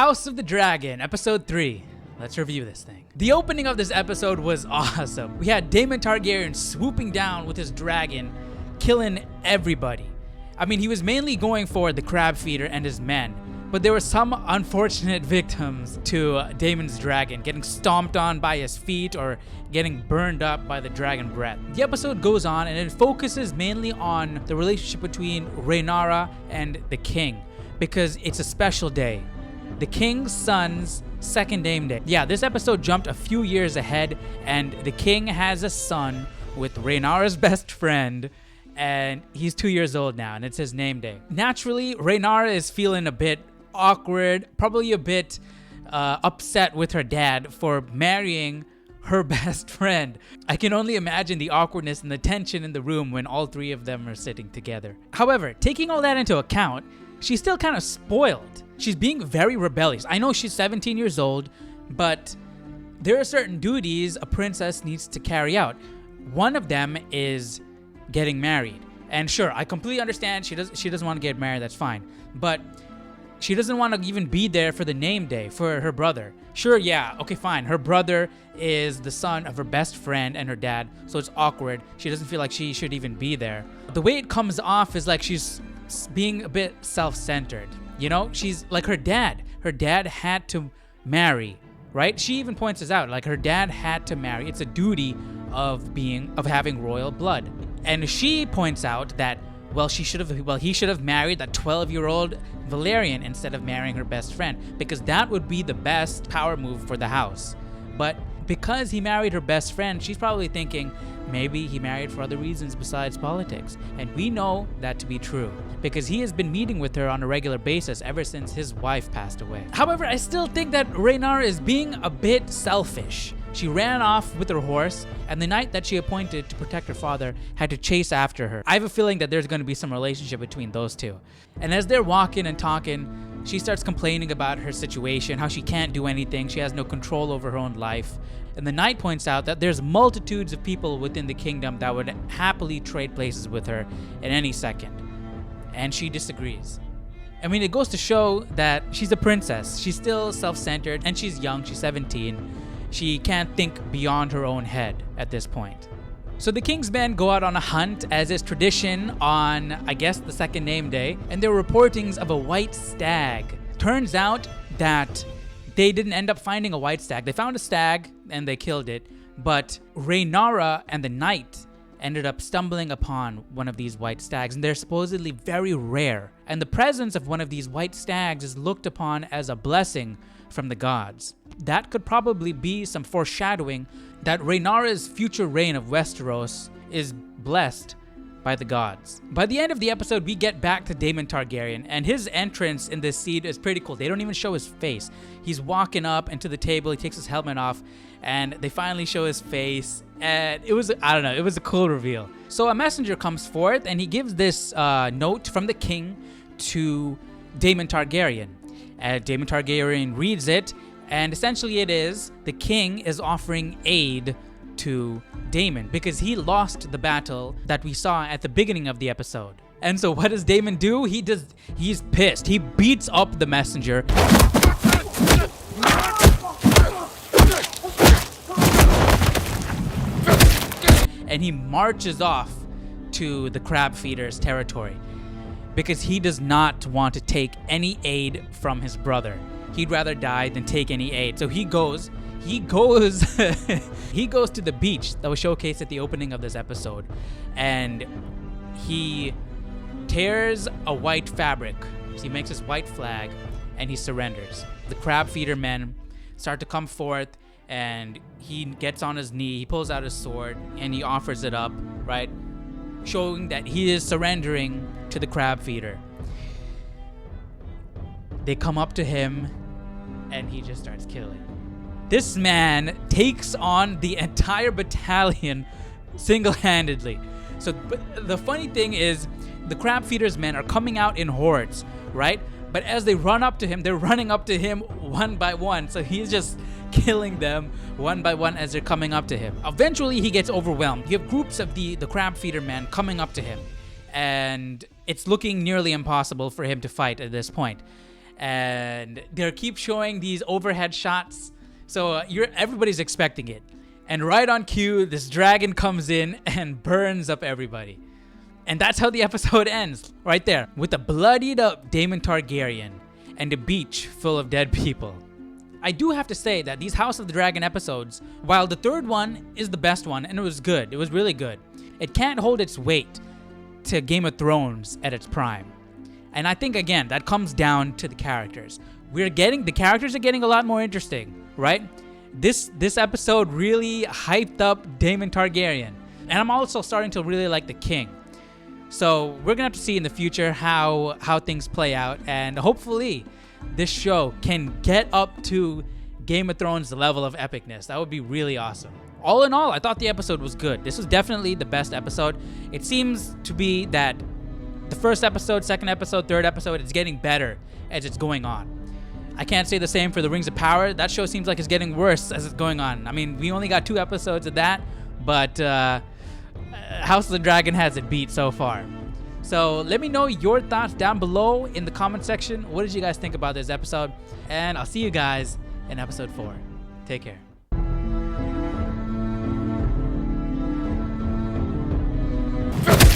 House of the Dragon, episode 3. Let's review this thing. The opening of this episode was awesome. We had Daemon Targaryen swooping down with his dragon, killing everybody. I mean, he was mainly going for the Crabfeeder and his men, but there were some unfortunate victims to Daemon's dragon, getting stomped on by his feet or getting burned up by the dragon breath. The episode goes on and it focuses mainly on the relationship between Rhaenyra and the king, because it's a special day. The king's son's second name day. Yeah, this episode jumped a few years ahead, and the king has a son with Rhaenyra's best friend, and he's 2 years old now, and it's his name day. Naturally, Rhaenyra is feeling a bit awkward, probably a bit upset with her dad for marrying her best friend. I can only imagine the awkwardness and the tension in the room when all three of them are sitting together. However, taking all that into account, she's still kind of spoiled. She's being very rebellious. I know she's 17 years old, but there are certain duties a princess needs to carry out. One of them is getting married. And sure, I completely understand she doesn't want to get married, that's fine. But she doesn't want to even be there for the name day for her brother. Sure, yeah, okay, fine. Her brother is the son of her best friend and her dad, so it's awkward. She doesn't feel like she should even be there. The way it comes off is like she's being a bit self-centered. You know, she's like her dad. Her dad had to marry, right? She even points this out, like her dad had to marry. It's a duty of having royal blood. And she points out that, he should have married that 12-year-old Valerian instead of marrying her best friend, because that would be the best power move for the house. But because he married her best friend, she's probably thinking maybe he married for other reasons besides politics. And we know that to be true, because he has been meeting with her on a regular basis ever since his wife passed away. However, I still think that Rhaenyra is being a bit selfish. She ran off with her horse, and the knight that she appointed to protect her father had to chase after her. I have a feeling that there's going to be some relationship between those two. And as they're walking and talking, she starts complaining about her situation, how she can't do anything, she has no control over her own life. And the knight points out that there's multitudes of people within the kingdom that would happily trade places with her in any second. And she disagrees. I mean, it goes to show that she's a princess. She's still self-centered, and she's young, she's 17. She can't think beyond her own head at this point. So the king's men go out on a hunt, as is tradition on, I guess, the second name day, and there were reportings of a white stag. Turns out that they didn't end up finding a white stag. They found a stag and they killed it, but Rhaenyra and the knight ended up stumbling upon one of these white stags, and they're supposedly very rare. And the presence of one of these white stags is looked upon as a blessing from the gods. That could probably be some foreshadowing that Rhaenyra's future reign of Westeros is blessed by the gods. By the end of the episode, we get back to Daemon Targaryen, and his entrance in this scene is pretty cool. They don't even show his face. He's walking up into the table, he takes his helmet off, and they finally show his face, and it was, I don't know, it was a cool reveal. So a messenger comes forth, and he gives this note from the king to Daemon Targaryen. Daemon Targaryen reads it, and essentially it is, the king is offering aid to Daemon because he lost the battle that we saw at the beginning of the episode. And so what does Daemon do? He's pissed. He beats up the messenger. And he marches off to the Crabfeeder's territory because he does not want to take any aid from his brother. He'd rather die than take any aid. So he goes he goes to the beach that was showcased at the opening of this episode, and he tears a white fabric. So he makes his white flag and he surrenders. The Crabfeeder men start to come forth, and he gets on his knee, he pulls out his sword, and he offers it up, right? Showing that he is surrendering to the Crabfeeder. They come up to him, and he just starts killing. This man takes on the entire battalion single-handedly. So the funny thing is, the Crabfeeder's men are coming out in hordes, right? But as they run up to him, they're running up to him one by one. So he's just killing them one by one as they're coming up to him. Eventually, he gets overwhelmed. You have groups of the Crabfeeder men coming up to him, and it's looking nearly impossible for him to fight at this point. and they keep showing these overhead shots, so everybody's expecting it. And right on cue, this dragon comes in and burns up everybody. And that's how the episode ends, right there, with a bloodied up Daemon Targaryen and a beach full of dead people. I do have to say that these House of the Dragon episodes, while the third one is the best one, and it was good, it was really good, it can't hold its weight to Game of Thrones at its prime. And I think, again, that comes down to the characters. The characters are getting a lot more interesting, right? This episode really hyped up Daemon Targaryen. And I'm also starting to really like the king. So we're gonna have to see in the future how things play out, and hopefully this show can get up to Game of Thrones level of epicness. That would be really awesome. All in all, I thought the episode was good. This was definitely the best episode. It seems to be that the first episode, second episode, third episode, it's getting better as it's going on. I can't say the same for the Rings of Power. That show seems like it's getting worse as it's going on. I mean, we only got 2 episodes of that, but House of the Dragon has it beat so far. So let me know your thoughts down below in the comment section. What did you guys think about this episode? And I'll see you guys in episode 4. Take care.